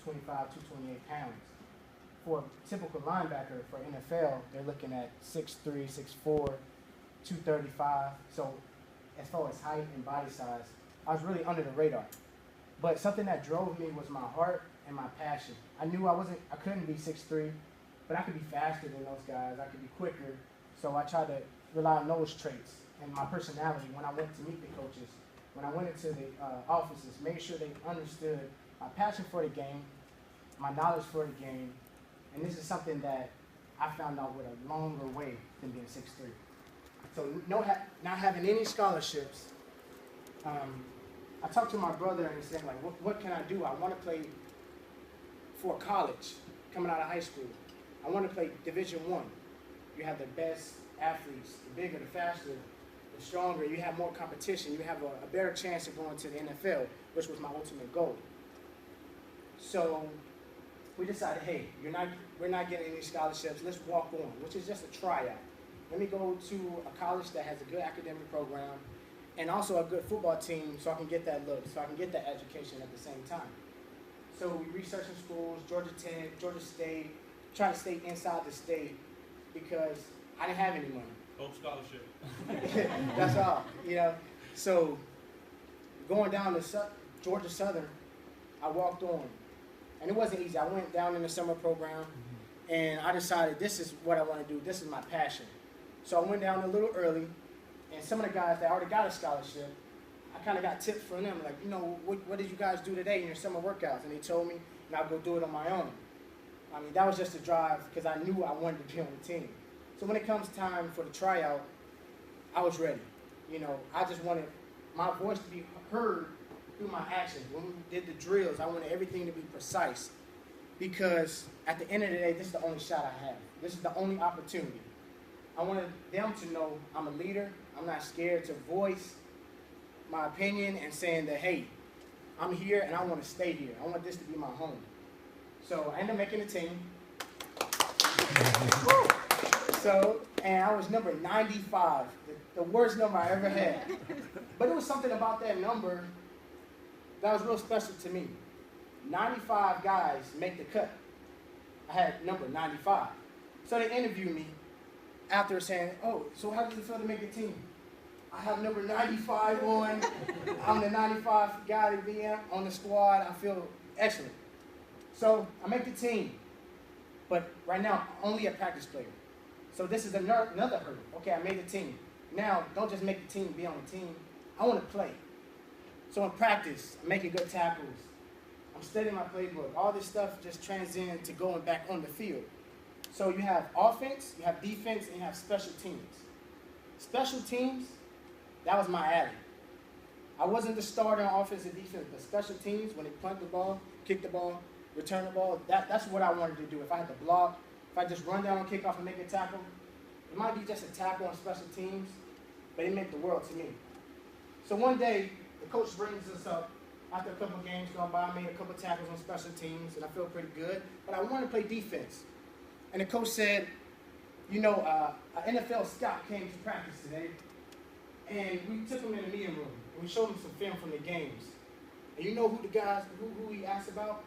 225, 228 pounds. For a typical linebacker for NFL, they're looking at 6'3", 6'4", 235. So as far as height and body size, I was really under the radar. But something that drove me was my heart and my passion. I knew I couldn't be 6'3", but I could be faster than those guys. I could be quicker. So I tried to rely on those traits and my personality when I went to meet the coaches, when I went into the offices, made sure they understood my passion for the game, my knowledge for the game, and this is something that I found out with a longer way than being 6'3". So not having any scholarships, I talked to my brother and he said, like, what can I do? I want to play for college, coming out of high school. I want to play Division I. You have the best athletes, the bigger, the faster, the stronger. You have more competition. You have a better chance of going to the NFL, which was my ultimate goal. So we decided, hey, we're not getting any scholarships. Let's walk on, which is just a tryout. Let me go to a college that has a good academic program and also a good football team so I can get that look, so I can get that education at the same time. So we researching schools, Georgia Tech, Georgia State, trying to stay inside the state because I didn't have any money. Hope scholarship. That's all, you know. So going down to Georgia Southern, I walked on. And it wasn't easy. I went down in the summer program, and I decided this is what I want to do. This is my passion. So I went down a little early, and some of the guys that already got a scholarship, I kind of got tips from them, like, you know, what did you guys do today in your summer workouts? And they told me, and I'll go do it on my own. I mean, that was just a drive because I knew I wanted to be on the team. So when it comes time for the tryout, I was ready. You know, I just wanted my voice to be heard through my actions. When we did the drills, I wanted everything to be precise because at the end of the day, this is the only shot I have. This is the only opportunity. I wanted them to know I'm a leader. I'm not scared to voice my opinion and saying that, hey, I'm here and I want to stay here. I want this to be my home. So I ended up making the team. And I was number 95, the worst number I ever had. But it was something about that number that was real special to me. 95 guys make the cut. I had number 95. So they interviewed me after saying, oh, so how does it feel to make the team? I have number 95 on. I'm the 95 guy to be on the squad. I feel excellent. So I make the team. But right now, I'm only a practice player. So this is another hurdle. Okay, I made the team. Now, don't just make the team, be on the team. I want to play. So in practice, I'm making good tackles. I'm studying my playbook. All this stuff just transcends to going back on the field. So you have offense, you have defense, and you have special teams. Special teams, that was my alley. I wasn't the starter on offense and defense, but special teams, when they punt the ball, kick the ball, return the ball, that's what I wanted to do. If I had to block, if I just run down on kickoff and make a tackle, it might be just a tackle on special teams, but it meant the world to me. So one day, the coach brings us up. After a couple of games gone by, I made a couple of tackles on special teams, and I feel pretty good. But I want to play defense. And the coach said, you know, an NFL scout came to practice today, and we took him in the meeting room, and we showed him some film from the games. And you know who the guys, who he asked about?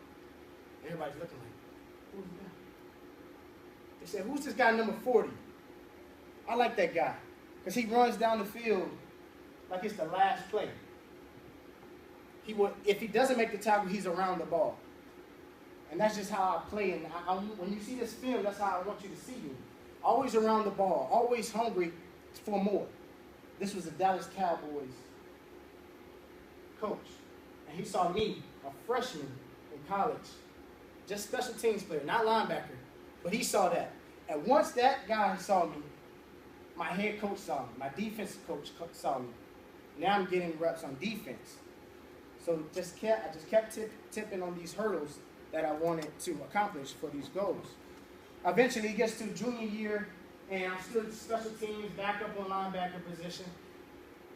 Everybody's looking like, who's that? They said, who's this guy number 40? I like that guy, because he runs down the field like it's the last play. If he doesn't make the tackle, he's around the ball. And that's just how I play. And when you see this film, that's how I want you to see you. Always around the ball, always hungry for more. This was a Dallas Cowboys coach. And he saw me, a freshman in college, just special teams player, not linebacker. But he saw that. And once that guy saw me, my head coach saw me, my defensive coach saw me. Now I'm getting reps on defense. So I just kept tipping on these hurdles that I wanted to accomplish for these goals. Eventually, it gets to junior year, and I'm still special teams, back up on linebacker position.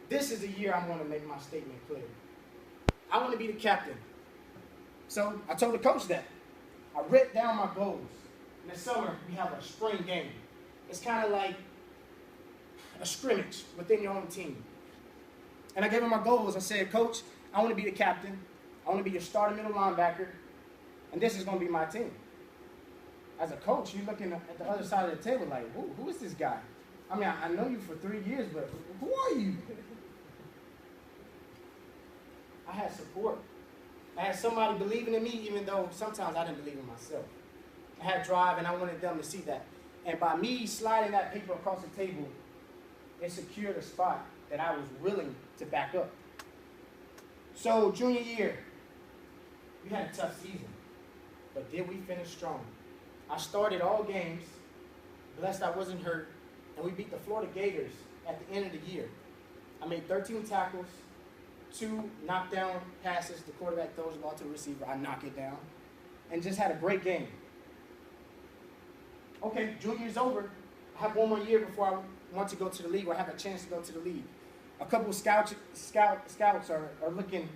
This is the year I want to make my statement clear. I want to be the captain. So I told the coach that. I wrote down my goals. In the summer, we have a spring game. It's kind of like a scrimmage within your own team. And I gave him my goals. I said, Coach, I want to be the captain. I want to be your starting middle linebacker. And this is going to be my team. As a coach, you're looking at the other side of the table like, who is this guy? I mean, I know you for 3 years, but who are you? I had support. I had somebody believing in me, even though sometimes I didn't believe in myself. I had drive, and I wanted them to see that. And by me sliding that paper across the table, it secured a spot that I was willing to back up. So junior year, we had a tough season, but did we finish strong? I started all games, blessed I wasn't hurt, and we beat the Florida Gators at the end of the year. I made 13 tackles, 2 knockdown passes. The quarterback throws the ball to the receiver. I knock it down, and just had a great game. Okay, junior year's over. I have one more year before I want to go to the league, or I have a chance to go to the league. A couple of scouts are looking,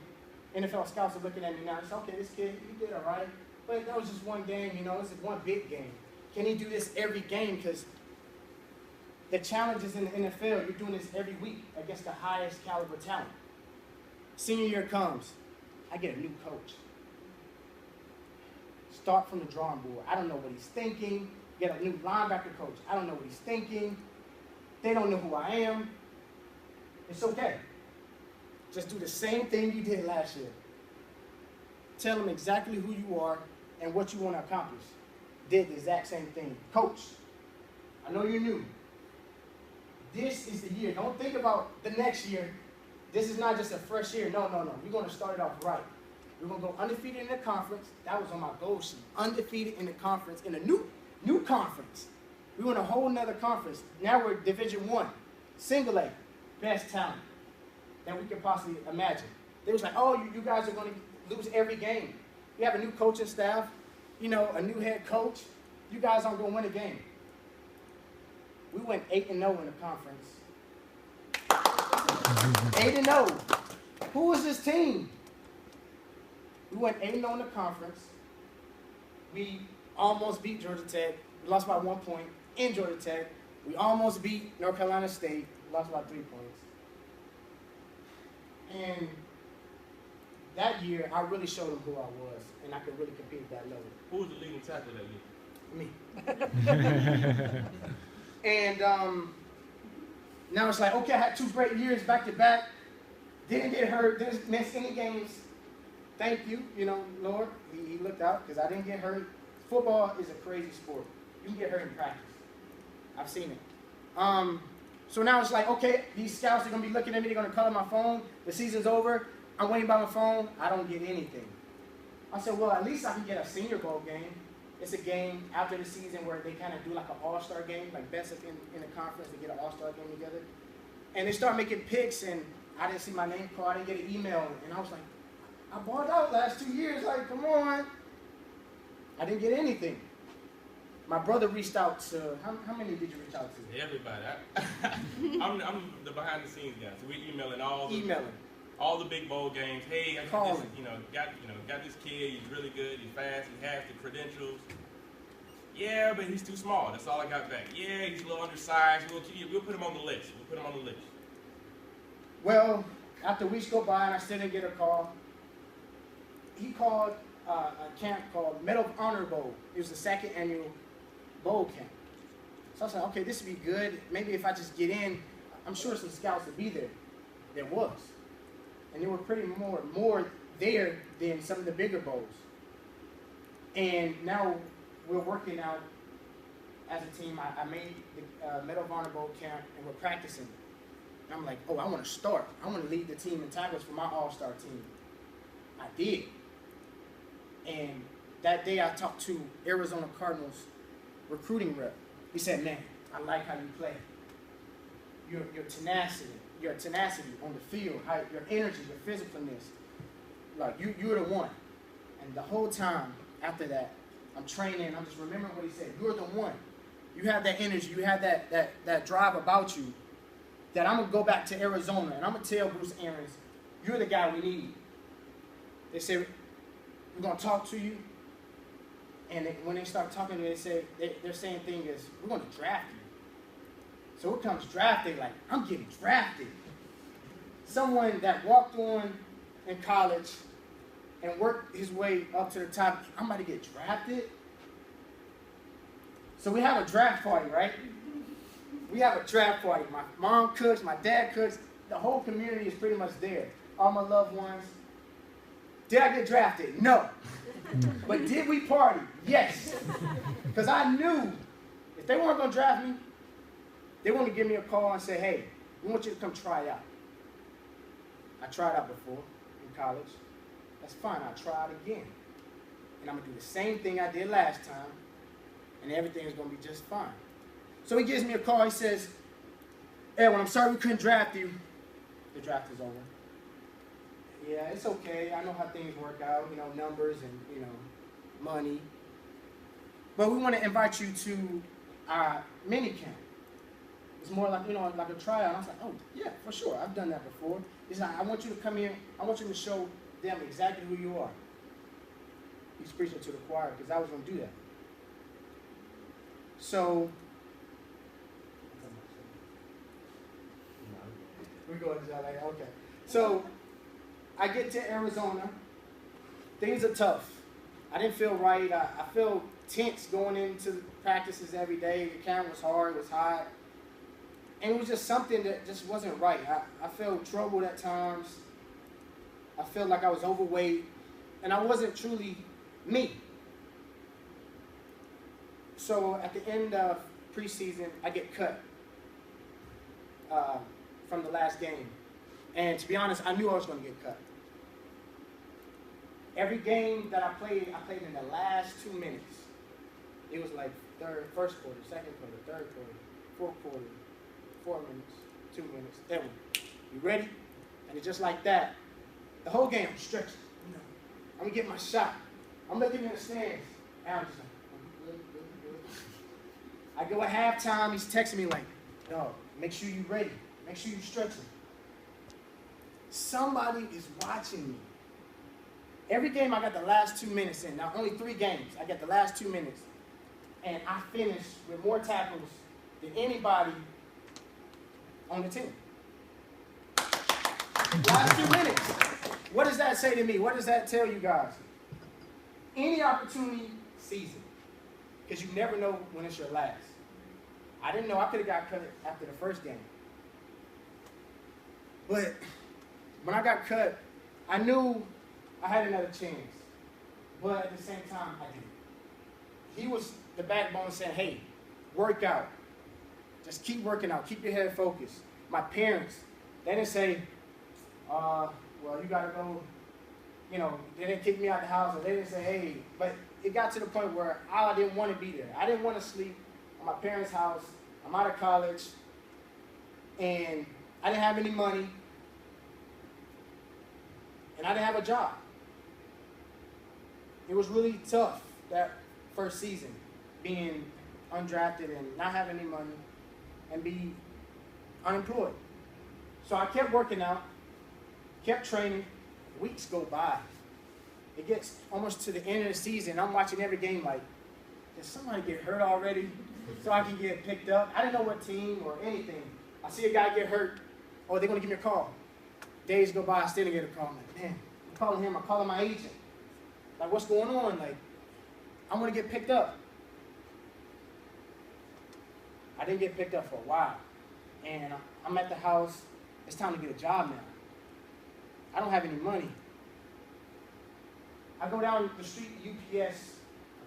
NFL scouts are looking at me now. It's okay, this kid, he did all right. But that was just one game, you know, this is one big game. Can he do this every game? Because the challenges in the NFL, you're doing this every week against the highest caliber talent. Senior year comes, I get a new coach. Start from the drawing board. I don't know what he's thinking. Get a new linebacker coach. I don't know what he's thinking. They don't know who I am. It's okay. Just do the same thing you did last year. Tell them exactly who you are and what you want to accomplish. Did the exact same thing. Coach, I know you're new. This is the year. Don't think about the next year. This is not just a fresh year. No. We're going to start it off right. We're going to go undefeated in the conference. That was on my goal sheet. Undefeated in the conference, in a new conference. We won a whole nother conference. Now we're Division I, single A, best talent that we could possibly imagine. They was like, oh, you guys are going to lose every game. You have a new coaching staff, you know, a new head coach. You guys aren't going to win a game. We went 8-0 in the conference. 8-0. Who was this team? We went 8-0 in the conference. We almost beat Georgia Tech. We lost by 1 point in Georgia Tech. We almost beat North Carolina State. We lost by 3 points. And that year, I really showed them who I was, and I could really compete at that level. Who was the leading tackler that year? Me. And now it's like, okay, I had 2 great years back to back. Didn't get hurt, didn't miss any games. Thank you, you know, Lord. He looked out because I didn't get hurt. Football is a crazy sport. You can get hurt in practice. I've seen it. So now it's like, okay, these scouts are going to be looking at me. They're going to color my phone. The season's over. I'm waiting by my phone. I don't get anything. I said, well, at least I can get a Senior Bowl game. It's a game after the season where they kind of do like an all-star game, like best in the conference. They get an all-star game together. And they start making picks, and I didn't see my name called. I didn't get an email. And I was like, I balled out last 2 years. Like, come on. I didn't get anything. My brother reached out to, how many did you reach out to? Everybody. I'm the behind-the-scenes guy. So we emailing all the big bowl games. Hey, I got this, got this kid. He's really good. He's fast. He has the credentials. Yeah, but he's too small. That's all I got back. Yeah, he's a little undersized. We'll put him on the list. Well, after weeks go by and I still didn't get a call, he called a camp called Medal of Honor Bowl. It was the 2nd annual bowl camp. So I was like, okay, this would be good. Maybe if I just get in, I'm sure some scouts would be there. There was. And there were pretty more there than some of the bigger bowls. And now we're working out as a team. I made the Medal of Honor Bowl camp, and we're practicing. And I'm like, oh, I want to start. I want to lead the team in tackles for my all-star team. I did. And that day I talked to Arizona Cardinals recruiting rep. He said, man, I like how you play. Your tenacity on the field, your energy, your physicalness. Like, you're the one. And the whole time after that, I'm training, I'm just remembering what he said. You're the one. You have that energy, you have that drive about you that I'm going to go back to Arizona and I'm going to tell Bruce Arians, you're the guy we need. They said, we're going to talk to you. And when they start talking to me, they say, their same thing is, we're going to draft you. So it comes drafting, like, I'm getting drafted. Someone that walked on in college, and worked his way up to the top. I'm about to get drafted. So we have a draft party, right? We have a draft party. My mom cooks, my dad cooks. The whole community is pretty much there. All my loved ones. Did I get drafted? No. But did we party? Yes. Because I knew if they weren't going to draft me, they wanted to give me a call and say, hey, we want you to come try out. I tried out before in college. That's fine. I'll try out again. And I'm going to do the same thing I did last time, and everything is going to be just fine. So he gives me a call. He says, Edwin, I'm sorry we couldn't draft you. The draft is over. Yeah, it's okay. I know how things work out, numbers and, money. But we want to invite you to our mini camp. It's more like, like a tryout. I was like, oh, yeah, for sure. I've done that before. He's like, I want you to come here. I want you to show them exactly who you are. He's preaching to the choir because I was going to do that. So, we're going to that later. Okay. So, I get to Arizona. Things are tough. I didn't feel right. I feel tense going into practices every day. The camp was hard. It was hot. And it was just something that just wasn't right. I felt troubled at times. I felt like I was overweight. And I wasn't truly me. So at the end of preseason, I get cut from the last game. And to be honest, I knew I was going to get cut. Every game that I played in the last 2 minutes. It was like first quarter, second quarter, third quarter, fourth quarter, 4 minutes, 2 minutes. Edwin, you ready? And it's just like that. The whole game, I'm stretching. I'm going to get my shot. I'm looking in the stands. And I'm just like, good. I go at halftime. He's texting me like, no, make sure you're ready. Make sure you're stretching. Somebody is watching me. Every game I got the last 2 minutes in. Now, only 3 games. I got the last 2 minutes. And I finished with more tackles than anybody on the team. Last 2 minutes. What does that say to me? What does that tell you guys? Any opportunity, seize it. Because you never know when it's your last. I didn't know I could have got cut after the first game. But when I got cut, I knew I had another chance. But at the same time, I didn't. He was the backbone saying, hey, work out. Just keep working out. Keep your head focused. My parents, they didn't say, well, you got to go, they didn't kick me out the house, or they didn't say, hey, but it got to the point where I didn't want to be there. I didn't want to sleep at my parents' house. I'm out of college, and I didn't have any money, and I didn't have a job. It was really tough that first season, being undrafted and not having any money and be unemployed. So I kept working out, kept training. Weeks go by. It gets almost to the end of the season. I'm watching every game like, did somebody get hurt already so I can get picked up? I didn't know what team or anything. I see a guy get hurt. Oh, they're going to give me a call. Days go by, I still didn't get a call. I'm like, man, I'm calling him. I'm calling my agent. Like, what's going on? Like, I want to get picked up. I didn't get picked up for a while. And I'm at the house. It's time to get a job now. I don't have any money. I go down the street to UPS,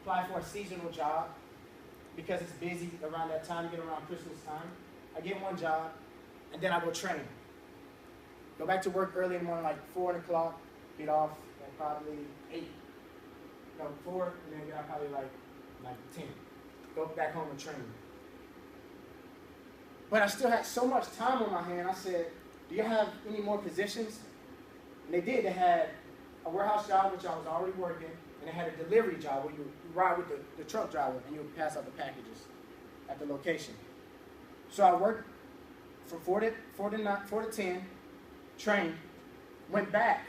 apply for a seasonal job because it's busy around that time, get around Christmas time. I get one job, and then I go train. Go back to work early in the morning, like 4 o'clock, get off at probably 8. No, 4, and then get out probably like 10. Go back home and train. But I still had so much time on my hand, I said, do you have any more positions? And they did. They had a warehouse job, which I was already working, and they had a delivery job where you ride with the truck driver and you pass out the packages at the location. So I worked from 4 to 10, trained, went back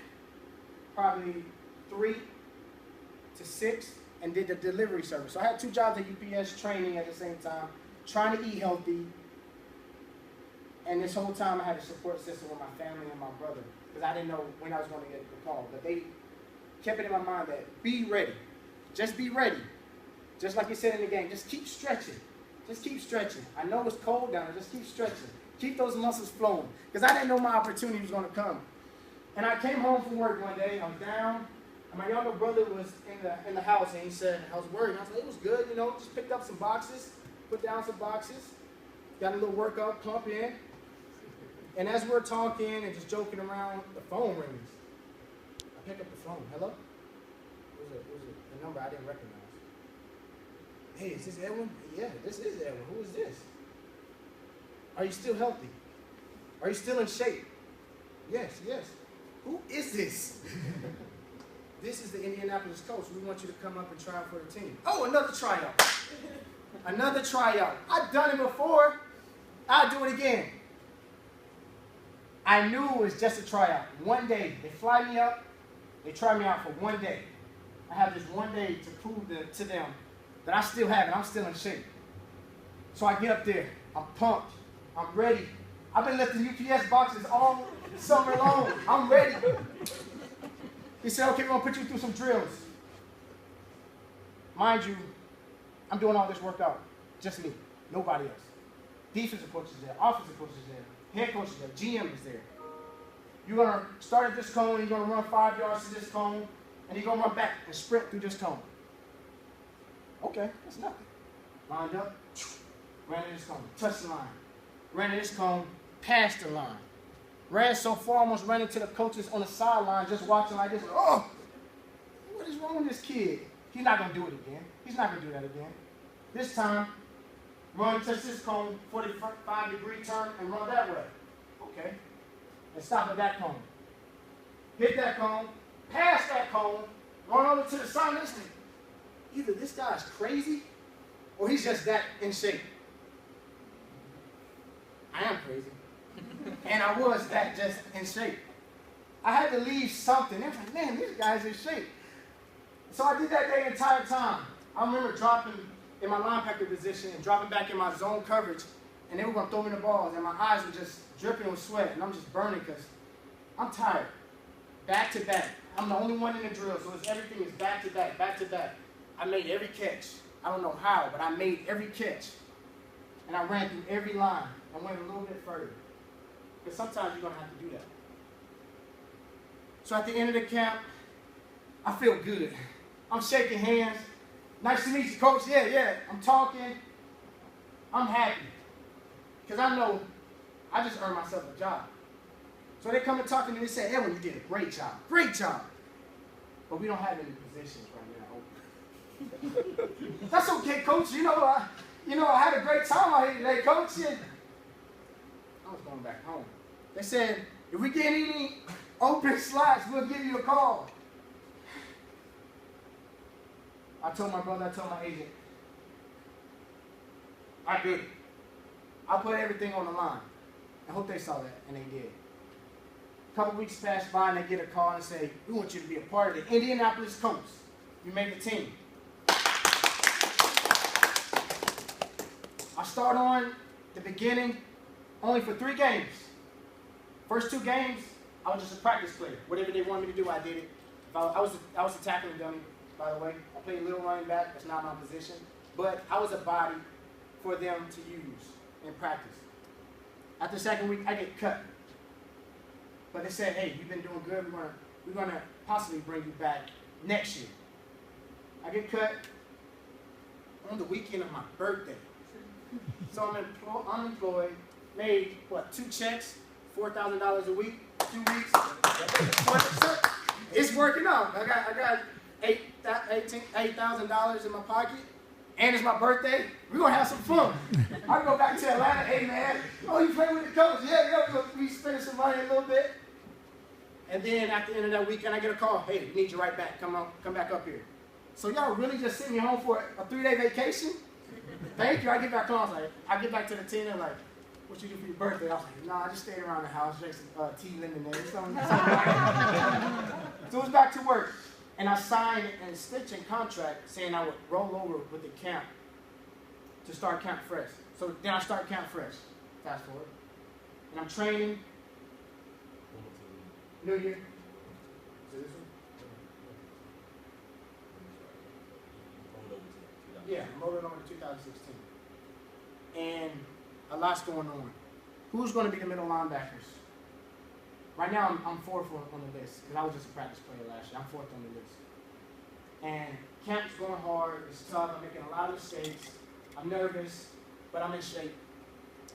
probably 3 to 6, and did the delivery service. So I had 2 jobs at UPS, training at the same time, trying to eat healthy. And this whole time I had a support system with my family and my brother, because I didn't know when I was going to get the call. But they kept it in my mind that be ready. Just be ready. Just like you said in the game, just keep stretching. Just keep stretching. I know it's cold down there, just keep stretching. Keep those muscles flowing. Because I didn't know my opportunity was going to come. And I came home from work one day, I was down, and my younger brother was in the house, and he said, I was worried. And I was like, it was good, you know, just picked up some boxes, put down some boxes, got a little workout, pump in. And as we're talking and just joking around, the phone rings. I pick up the phone. Hello? What was it? A number I didn't recognize. Hey, is this Edwin? Yeah, this is Edwin. Who is this? Are you still healthy? Are you still in shape? Yes. Who is this? This is the Indianapolis coach. We want you to come up and try out for the team. Oh, another tryout. Another tryout. I've done it before. I'll do it again. I knew it was just a tryout. One day, they fly me up. They try me out for one day. I have this one day to prove to them that I still have it. I'm still in shape. So I get up there. I'm pumped. I'm ready. I've been lifting UPS boxes all summer long. I'm ready. He said, okay, we're going to put you through some drills. Mind you, I'm doing all this workout. Just me. Nobody else. Defensive coach is there. Offensive coach is there. Head coach is there. GM is there. You're going to start at this cone. You're going to run 5 yards to this cone. And you're going to run back and sprint through this cone. Okay, that's nothing. Lined up. Ran to this cone. Touched the line. Ran to this cone. Passed the line. Ran so far, almost ran into the coaches on the sideline, just watching like this. Oh, what is wrong with this kid? He's not going to do it again. He's not going to do that again. This time, run, touch this cone, 45-degree turn, and run that way. Okay. And stop at that cone. Hit that cone, pass that cone, run over to the side. Listen, either this guy's crazy or he's just that in shape. I am crazy. And I was that just in shape. I had to leave something. They was like, man, this guy's in shape. So I did that the entire time. I remember dropping in my linebacker position and dropping back in my zone coverage, and they were going to throw me the balls, and my eyes were just dripping with sweat, and I'm just burning because I'm tired. Back to back. I'm the only one in the drill, so everything is back to back, back to back. I made every catch. I don't know how, but I made every catch. And I ran through every line. I went a little bit further. Because sometimes you're going to have to do that. So at the end of the camp, I feel good. I'm shaking hands. Nice to meet you, coach. Yeah. I'm talking. I'm happy. Because I know I just earned myself a job. So they come and talk to me and they say, Edwin, you did a great job. Great job. But we don't have any positions right now open. That's okay, coach. I had a great time out here today, coach. And I was going back home. They said, if we get any open slots, we'll give you a call. I told my brother, I told my agent, I did it. I put everything on the line. I hope they saw that, and they did. A couple weeks passed by, and they get a call and say, we want you to be a part of the Indianapolis Colts. You made the team. I start on the beginning only for 3 games. First 2 games, I was just a practice player. Whatever they wanted me to do, I did it. I was a tackling dummy, by the way. I played a little running back. That's not my position. But I was a body for them to use in practice. After the 2nd week, I get cut. But they said, hey, you've been doing good. We're gonna possibly bring you back next year. I get cut on the weekend of my birthday. So I'm unemployed, made, 2 checks, $4,000 a week, 2 weeks. It's working out. I got $8,000 in my pocket, and it's my birthday. We're going to have some fun. I go back to Atlanta. Hey, man, you playing with the coach? Yeah, we spending some money a little bit. And then at the end of that weekend, I get a call. Hey, we need you right back. Come back up here. So y'all really just sent me home for a 3-day vacation? Thank you. I get back home. I get back to the team. They're like, what you do for your birthday? I was like, nah, I just stayed around the house, drank some tea, lemonade, something. So it was back to work. And I signed a stitching contract saying I would roll over with the camp to start camp fresh. So then I start camp fresh. Fast forward. And I'm training. New Year. Is it this one? Yeah, I'm rolling over to 2016. And a lot's going on. Who's going to be the middle linebackers? Right now, I'm fourth on the list because I was just a practice player last year. I'm fourth on the list. And camp's going hard. It's tough. I'm making a lot of mistakes. I'm nervous, but I'm in shape.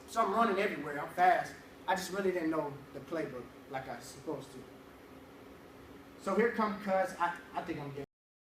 So I'm running everywhere. I'm fast. I just really didn't know the playbook like I was supposed to. So here comes Cuz. I think I'm getting